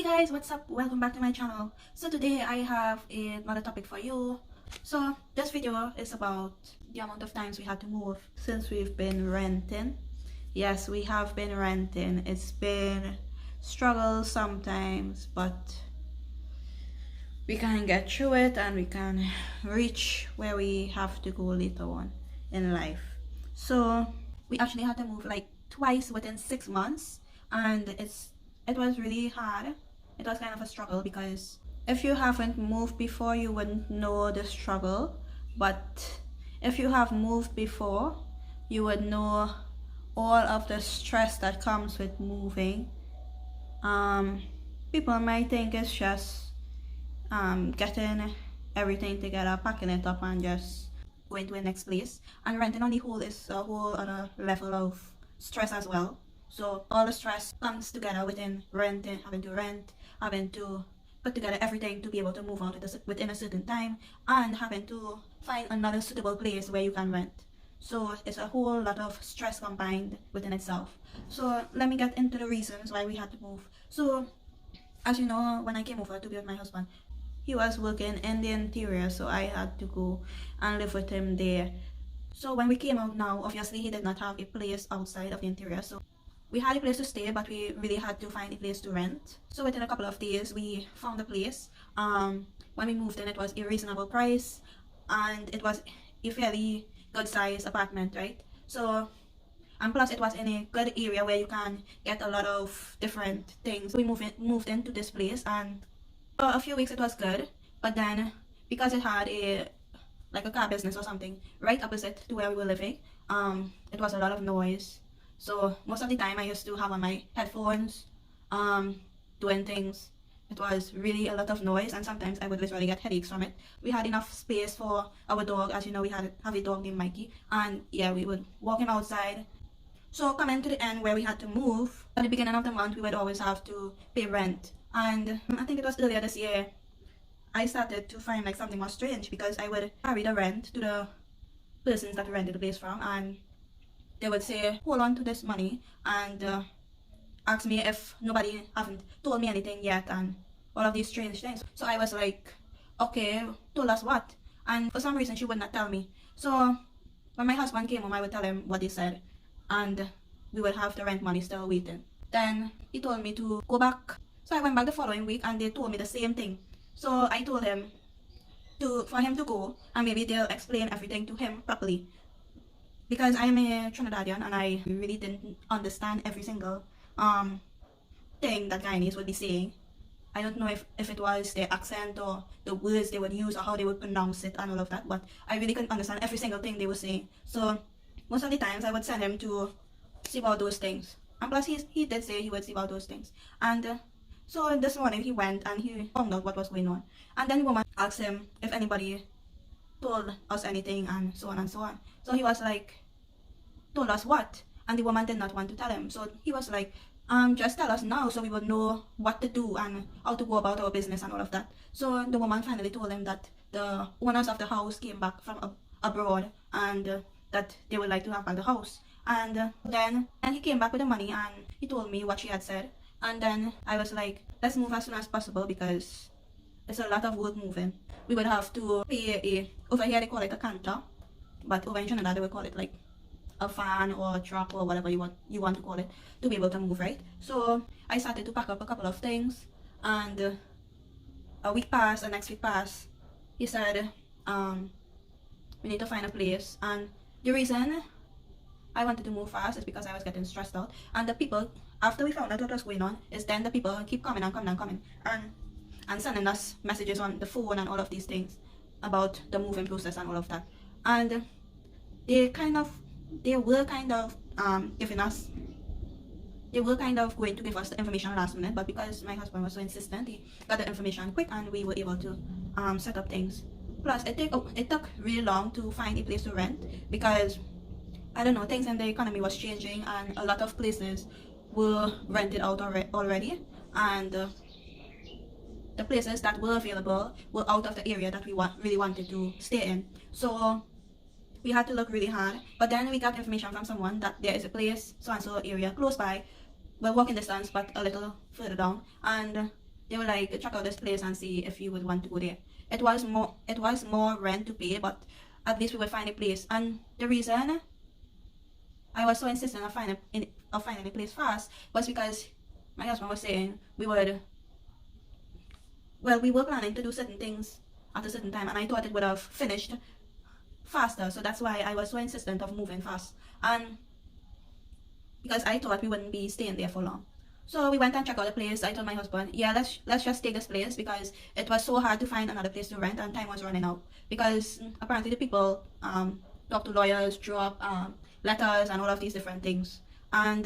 Hey guys, what's up? Welcome back to my channel. So today I have another topic for you. So this video is about the amount of times we had to move since we've been renting. Yes, we have been renting. It's been struggle sometimes, but we can get through it and we can reach where we have to go later on in life. So we actually had to move like twice within 6 months, and it was really hard. It was kind of a struggle because if you haven't moved before, you wouldn't know the struggle. But if you have moved before, you would know all of the stress that comes with moving. People might think it's just getting everything together, packing it up, and just going to the next place. And renting on the whole is a whole other level of stress as well. So all the stress comes together within renting, having to rent, having to put together everything to be able to move out within a certain time, and having to find another suitable place where you can rent. So it's a whole lot of stress combined within itself. So let me get into the reasons why we had to move. So as you know, when I came over to be with my husband, he was working in the interior, so I had to go and live with him there. So when we came out now, obviously he did not have a place outside of the interior, so we had a place to stay, but we really had to find a place to rent. So within a couple of days, we found a place. When we moved in, it was a reasonable price, and it was a fairly good size apartment, right? So, and plus it was in a good area where you can get a lot of different things. We moved into this place, and for a few weeks it was good, but then because it had like a car business or something right opposite to where we were living, it was a lot of noise. So most of the time I used to have on my headphones, doing things. It was really a lot of noise, and sometimes I would literally get headaches from it. We had enough space for our dog. As you know, we have a dog named Mikey, and yeah, we would walk him outside. So coming to the end where we had to move, at the beginning of the month we would always have to pay rent. And I think it was earlier this year, I started to find like something more strange, because I would carry the rent to the persons that we rented the place from, and they would say, hold on to this money, and ask me if nobody haven't told me anything yet, and all of these strange things. So I was like, okay, told us what? And for some reason she would not tell me. So when my husband came home, I would tell him what they said, and we would have the rent money still waiting. Then he told me to go back. So I went back the following week, and they told me the same thing. So I told him for him to go, and maybe they'll explain everything to him properly, because I am a Trinidadian and I really didn't understand every single thing that Guyanese would be saying. I don't know if it was their accent or the words they would use or how they would pronounce it and all of that, but I really couldn't understand every single thing they were saying. So most of the times I would send him to see about those things, and plus he did say he would see about those things. And so this morning he went and he found out what was going on, and then the woman asked him if anybody told us anything, and so on and so on. So he was like, told us what? And the woman did not want to tell him. So he was like, just tell us now so we would know what to do and how to go about our business and all of that. So the woman finally told him that the owners of the house came back from abroad, and that they would like to have back the house. And then he came back with the money, and he told me what she had said. And then I was like, let's move as soon as possible, because it's a lot of work moving. We would have to pay over here they call it a canter, but over in Trinidad they would call it like a fan or a truck or whatever you want to call it, to be able to move, right? So I started to pack up a couple of things, and a week passed, the next week passed. He said, we need to find a place. And the reason I wanted to move fast is because I was getting stressed out, and the people, after we found out what was going on, is then the people keep coming and coming and coming and sending us messages on the phone and all of these things about the moving process and all of that. And they were kind of going to give us the information last minute, but because my husband was so insistent, he got the information quick, and we were able to set up things. Plus it took really long to find a place to rent, because I don't know, things in the economy was changing, and a lot of places were rented out already, and the places that were available were out of the area that we really wanted to stay in. So we had to look really hard, but then we got information from someone that there is a place, so and so area close by, well, walking distance, but a little further down, and they were like, check out this place and see if you would want to go there. It was more rent to pay, but at least we would find a place. And the reason I was so insistent of finding a place fast was because my husband was saying we were planning to do certain things at a certain time, and I thought it would have finished faster. So that's why I was so insistent of moving fast, and because I thought we wouldn't be staying there for long. So we went and checked out the place. I told my husband, yeah, let's just take this place, because it was so hard to find another place to rent and time was running out. Because apparently the people talked to lawyers, drew up letters and all of these different things. And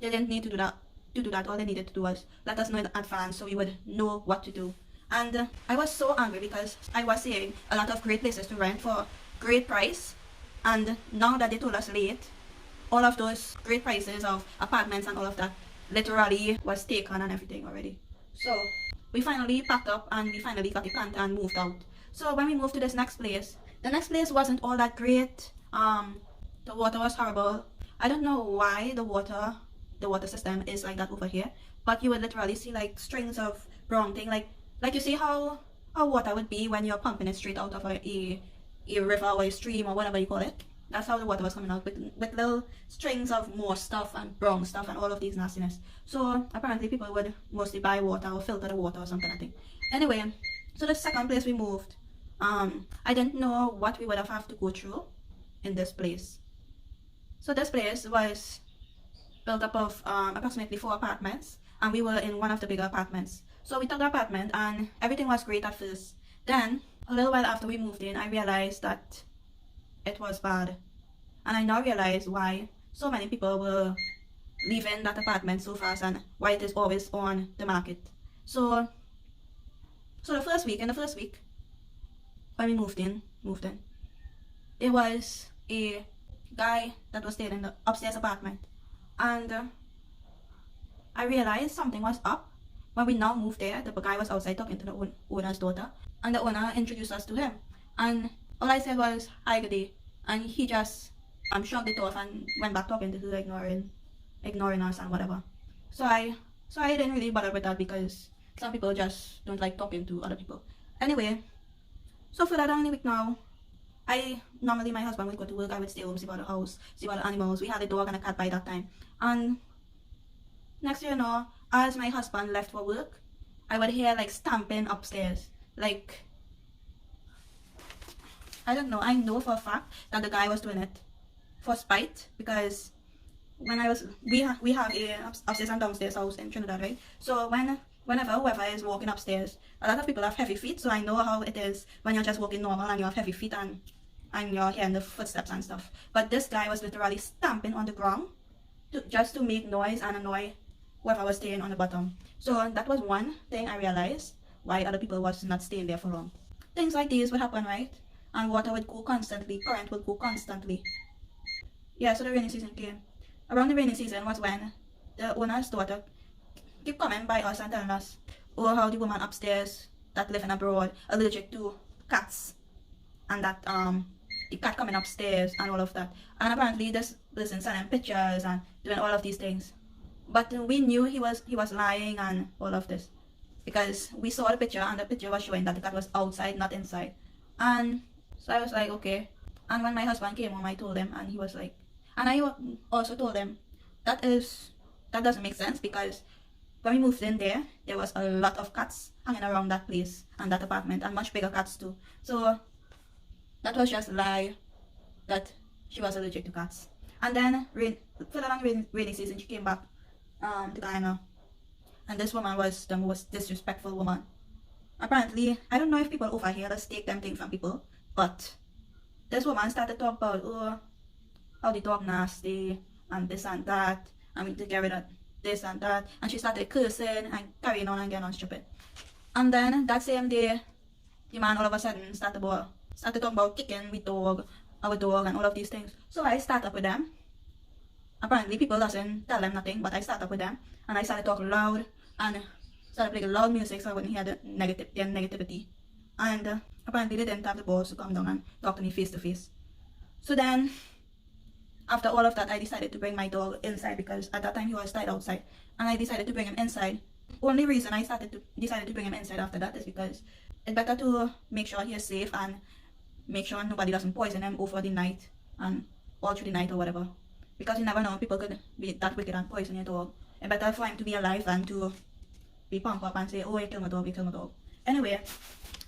they didn't need to do that. All they needed to do was let us know in advance so we would know what to do. And I was so angry because I was seeing a lot of great places to rent for great price. And now that they told us late, all of those great prices of apartments and all of that literally was taken and everything already. So we finally packed up and we finally got the plant and moved out. So when we moved to this next place, the next place wasn't all that great. The water was horrible. I don't know why the water system is like that over here, but you would literally see like strings of brown thing, like you see how water would be when you're pumping it straight out of a river or a stream or whatever you call it. That's how the water was coming out, with little strings of more stuff and brown stuff and all of these nastiness. So apparently people would mostly buy water or filter the water or something, I think. Anyway, so the second place we moved, I didn't know what we would have to go through in this place. So this place was built up of approximately 4 apartments, and we were in one of the bigger apartments. So we took the apartment and everything was great at first. Then a little while after we moved in, I realized that it was bad, and I now realize why so many people were leaving that apartment so fast and why it is always on the market. So in the first week when we moved in, there was a guy that was staying in the upstairs apartment, and I realized something was up. When we now moved there, the guy was outside talking to the owner's daughter, and the owner introduced us to him, and all I said was, "Hi, good day," and he just shrugged it off and went back talking to her, ignoring us and whatever. So I didn't really bother with that, because some people just don't like talking to other people. Anyway, so for that only week now, normally my husband would go to work, I would stay home, see about the house, see about the animals. We had a dog and a cat by that time. And next year, as my husband left for work, I would hear like stamping upstairs. Like, I don't know, I know for a fact that the guy was doing it for spite, because when we have a upstairs and downstairs house in Trinidad, right? So whenever whoever is walking upstairs, a lot of people have heavy feet, so I know how it is when you're just walking normal and you have heavy feet and you're hearing the footsteps and stuff. But this guy was literally stamping on the ground just to make noise and annoy whoever was staying on the bottom. So that was one thing I realized why other people was not staying there for long. Things like these would happen, right? And water would go constantly, current would go constantly. Yeah, so the rainy season came. Around the rainy season was when the owner's daughter kept coming by us and telling us, oh, how the woman upstairs that living abroad allergic to cats, and that the cat coming upstairs and all of that. And apparently this person sending pictures and doing all of these things. But we knew he was lying and all of this, because we saw the picture and the picture was showing that the cat was outside, not inside. And so I was like, okay. And when my husband came home, I told him, and he was like, and I also told him, that doesn't make sense, because when we moved in there was a lot of cats hanging around that place and that apartment, and much bigger cats too. So that was just a lie that she was allergic to cats. And then for the long rainy season, she came back to Guyana, and this woman was the most disrespectful woman. Apparently, I don't know if people over here just take them things from people, but this woman started to talk about, oh, how the dog nasty and this and that, and we need to get rid of this and that, and she started cursing and carrying on and getting on stupid. And then that same day, the man all of a sudden started talking about kicking our dog and all of these things. So I started up with them. Apparently people doesn't tell them nothing, but I started up with them, and I started talking loud and started playing loud music so I wouldn't hear their negativity. And apparently they didn't have the balls to come down and talk to me face to face. So then, after all of that, I decided to bring my dog inside, because at that time he was tied outside, and I decided to bring him inside. only reason I decided to bring him inside after that is because it's better to make sure he is safe and make sure nobody doesn't poison him over the night and all through the night or whatever. Because you never know, people could be that wicked and poison your dog. It's better for him to be alive than to be pumped up and say, oh, you killed my dog, you killed my dog. Anyway,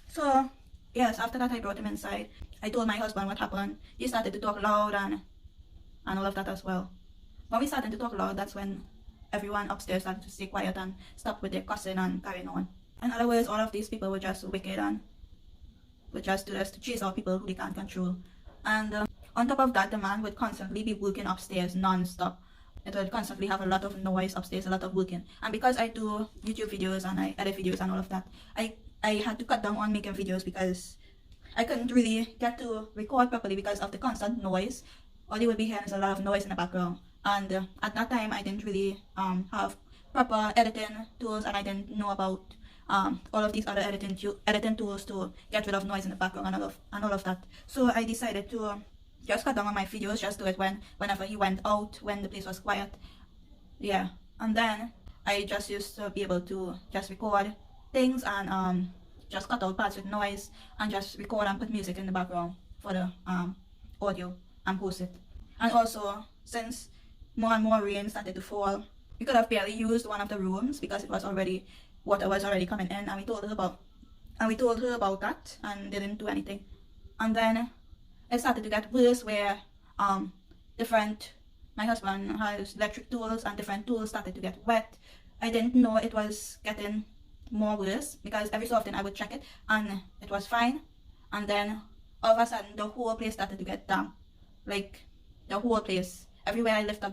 so yes, after that I brought him inside. I told my husband what happened. He started to talk loud and all of that as well. When we started to talk loud, that's when everyone upstairs started to stay quiet and stop with their cussing and carrying on. In other words, all of these people were just wicked and would just do this to chase out people who they can't control. And on top of that, the man would constantly be working upstairs non-stop. It would constantly have a lot of noise upstairs, a lot of working. And because I do YouTube videos and I edit videos and all of that, I had to cut down on making videos because I couldn't really get to record properly because of the constant noise. All you would be hearing is a lot of noise in the background. And at that time, I didn't really have proper editing tools, and I didn't know about all of these other editing tools to get rid of noise in the background and all of that. So I decided to just cut down on my videos, just do it whenever he went out, when the place was quiet. Yeah, and then I just used to be able to just record things and just cut out parts with noise and just record and put music in the background for the audio and post it. And also, since more and more rain started to fall, we could have barely used one of the rooms because water was already coming in, and we told her about that, and they didn't do anything. And then it started to get worse where my husband has electric tools and different tools started to get wet. I didn't know it was getting more worse because every so often I would check it and it was fine, and then all of a sudden the whole place started to get damp. Like the whole place, everywhere I lift up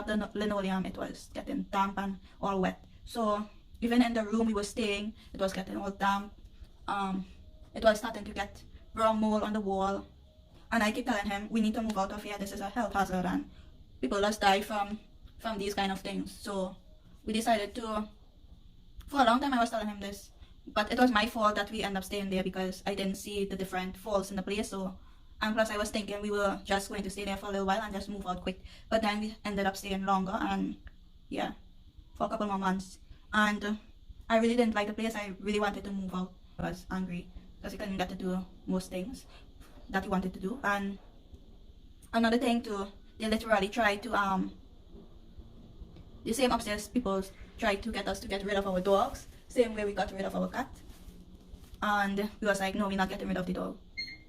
the linoleum, it was getting damp and all wet. So even in the room we were staying, it was getting all damp. It was starting to get brown mold on the wall, and I keep telling him, we need to move out of here, this is a health hazard and people just die from these kind of things. So we decided to, for a long time I was telling him this, but it was my fault that we ended up staying there because I didn't see the different faults in the place. So, and plus I was thinking we were just going to stay there for a little while and just move out quick, but then we ended up staying longer, and yeah, for a couple more months. And I really didn't like the place. I really wanted to move out. I was angry because he couldn't get to do most things that he wanted to do. And another thing too, they literally tried to the same upstairs people tried to get us to get rid of our dogs, same way we got rid of our cat. And we was like, no, we're not getting rid of the dog.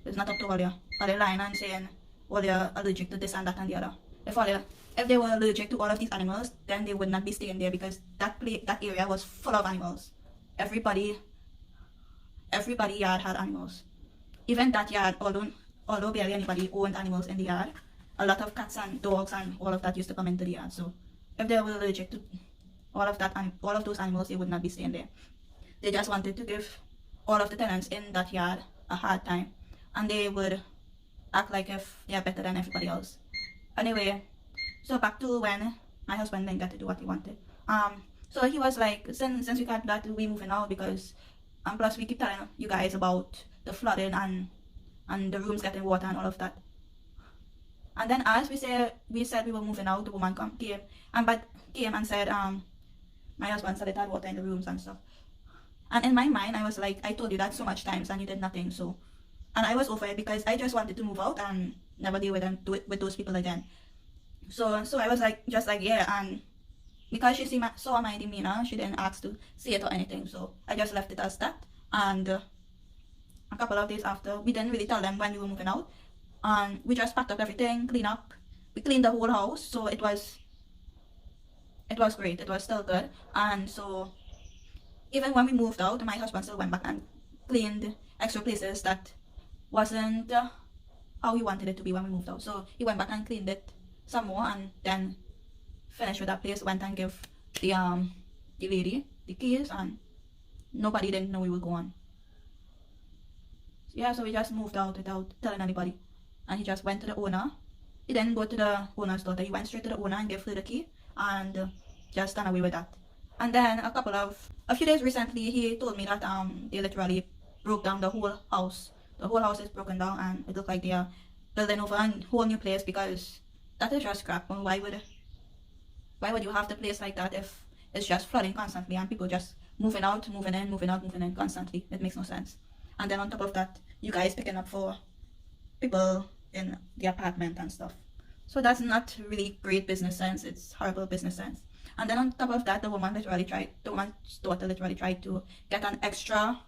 It's not up to all you. Or they're lying and saying, well, they're allergic to this and that and the other. If they were allergic to all of these animals, then they would not be staying there because that area was full of animals. Everybody yard had animals. Even that yard, although barely anybody owned animals in the yard, a lot of cats and dogs and all of that used to come into the yard. So if they were allergic to all of those animals, they would not be staying there. They just wanted to give all of the tenants in that yard a hard time, and they would act like if they are better than everybody else. Anyway, so back to when my husband didn't get to do what he wanted. So he was like, since we got that, we moving out because, plus we keep telling you guys about the flooding and the rooms getting water and all of that. And then as we said we were moving out, the woman came and said, my husband said it had water in the rooms and stuff. And in my mind, I was like, I told you that so much times and you did nothing. So, and I was over it because I just wanted to move out and never deal with those people again. So I was like, just like, yeah. And because she saw my demeanor, she didn't ask to see it or anything. So I just left it as that. And a couple of days after, we didn't really tell them when we were moving out. And we just packed up everything, cleaned up. We cleaned the whole house. So it was great. It was still good. And so even when we moved out, my husband still went back and cleaned extra places that wasn't how he wanted it to be when we moved out. So he went back and cleaned it some more, and then finished with that place. Went and gave the lady the keys, and nobody didn't know we were gone. Yeah, so we just moved out without telling anybody, and he just went to the owner. He didn't go to the owner's daughter. He went straight to the owner and gave her the key, and just done away with that. And then a few days recently, he told me that they literally broke down the whole house. The whole house is broken down, and it looked like they are building over a whole new place because that is just crap. Why would you have the place like that if it's just flooding constantly and people just moving out, moving in, moving out, moving in constantly. It makes no sense. And then on top of that, you guys picking up for people in the apartment and stuff. So that's not really great business sense. It's horrible business sense. And then on top of that, the woman's daughter literally tried to get an extra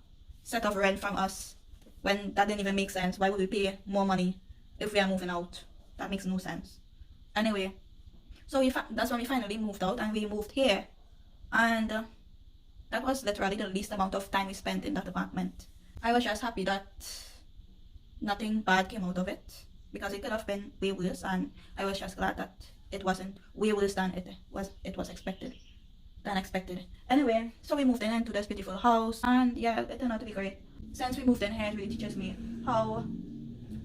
set of rent from us when that didn't even make sense. Why would we pay more money if we are moving out? That makes no sense. Anyway, so that's when we finally moved out and we moved here. And that was literally the least amount of time we spent in that apartment. I was just happy that nothing bad came out of it, because it could have been way worse, and I was just glad that it wasn't way worse than it was expected. Anyway, so we moved into this beautiful house, and yeah, it turned out to be great. Since we moved in here, it really teaches me how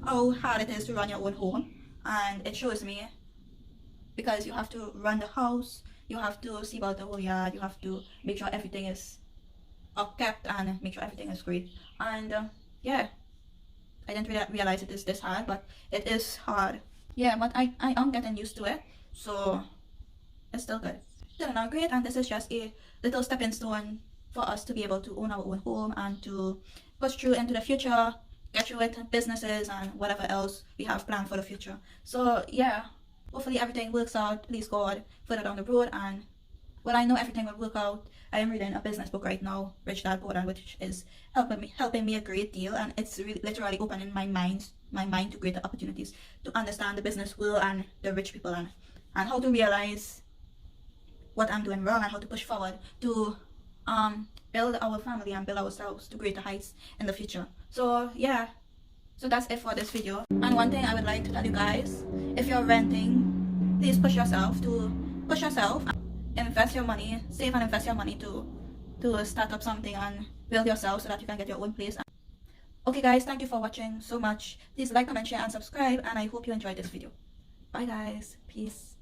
hard it is to run your own home, and it shows me, because you have to run the house, you have to see about the whole yard, you have to make sure everything is upkept and make sure everything is great. And yeah, I didn't realize it is this hard, but it is hard. Yeah, but I am getting used to it, so it's still good. Still not great, and this is just a little stepping stone for us to be able to own our own home and to push through into the future, get through with businesses and whatever else we have planned for the future. So yeah, hopefully everything works out, please God, further down the road. And well, I know everything will work out. I am reading a business book right now, Rich Dad Poor Dad, which is helping me a great deal, and it's really literally opening my mind to greater opportunities, to understand the business world and the rich people, and how to realize what I'm doing wrong and how to push forward to build our family and build ourselves to greater heights in the future. So yeah, so that's it for this video. And one thing I would like to tell you guys, if you're renting, please push yourself, invest your money, save and invest your money to start up something and build yourself so that you can get your own place. Okay guys, thank you for watching so much. Please like, comment, share and subscribe, and I hope you enjoyed this video. Bye guys, peace.